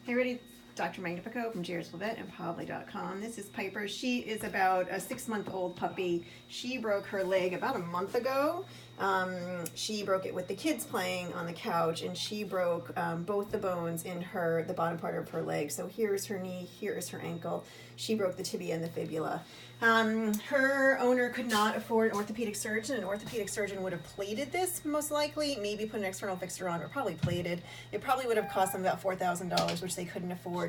Hey, ready? Dr. Magnifico from Vet and Probably.com. This is Piper. She is about a 6-month-old puppy. She broke her leg about a month ago. She broke it with the kids playing on the couch, and she broke both the bones in the bottom part of her leg. So here's her knee, here is her ankle. She broke the tibia and the fibula. Her owner could not afford an orthopedic surgeon. An orthopedic surgeon would have plated this, most likely, maybe put an external fixture on, or probably plated. It probably would have cost them about $4,000, which they couldn't afford.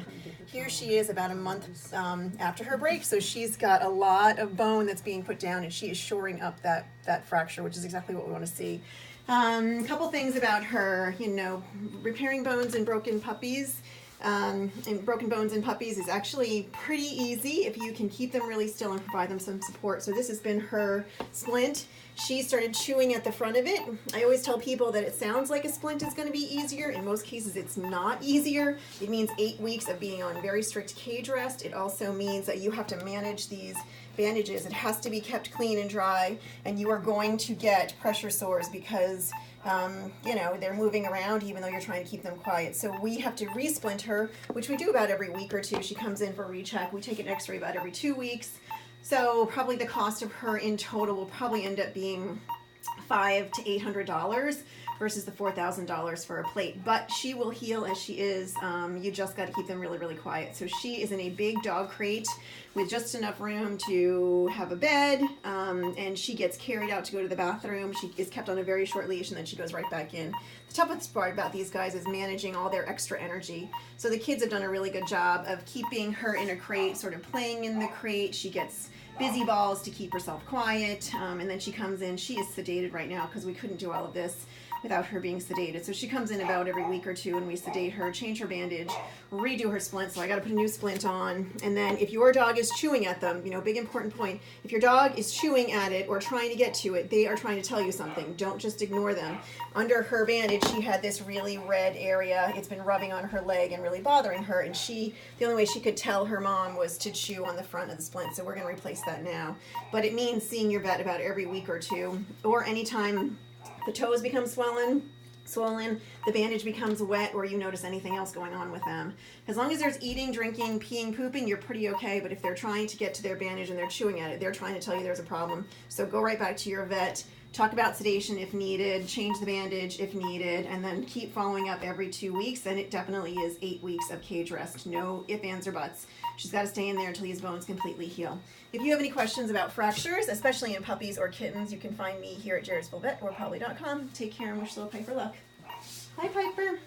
Here she is about a month after her break, so she's got a lot of bone that's being put down, and she is shoring up that fracture, which is exactly what we want to see. A couple things about her, repairing bones in broken puppies. And broken bones in puppies is actually pretty easy if you can keep them really still and provide them some support. So this has been her splint. She started chewing at the front of it. I always tell people that it sounds like a splint is going to be easier. In most cases, it's not easier. It means 8 weeks of being on very strict cage rest. It also means that you have to manage these bandages. It has to be kept clean and dry, and you are going to get pressure sores because they're moving around even though you're trying to keep them quiet. So we have to re-splint her, which we do about every week or two. She comes in for a recheck. We take an x-ray about every 2 weeks. So probably the cost of her in total will probably end up being $500 to $800 versus the $4,000 for a plate. But she will heal as she is. You just got to keep them really, really quiet. So she is in a big dog crate with just enough room to have a bed, and she gets carried out to go to the bathroom. She is kept on a very short leash, and then she goes right back in. The toughest part about these guys is managing all their extra energy. So the kids have done a really good job of keeping her in a crate, sort of playing in the crate. She gets busy balls to keep herself quiet, and then she comes in. She is sedated right now because we couldn't do all of this without her being sedated. So she comes in about every week or two, and we sedate her, change her bandage, redo her splint. So I got to put a new splint on. And then if your dog is chewing at them, big important point, if your dog is chewing at it or trying to get to it, they are trying to tell you something. Don't just ignore them. Under her bandage, she had this really red area. It's been rubbing on her leg and really bothering her. And the only way she could tell her mom was to chew on the front of the splint. So we're going to replace that now. But it means seeing your vet about every week or two, or anytime the toes become swollen, the bandage becomes wet, or you notice anything else going on with them. As long as there's eating, drinking, peeing, pooping, you're pretty okay. But if they're trying to get to their bandage and they're chewing at it, they're trying to tell you there's a problem. So go right back to your vet, talk about sedation if needed, change the bandage if needed, and then keep following up every 2 weeks. And it definitely is 8 weeks of cage rest. No ifs, ands, or buts. She's got to stay in there until these bones completely heal. If you have any questions about fractures, especially in puppies or kittens, you can find me here at Vet or Probably.com. Take care and wish little Piper luck. Hi, Piper.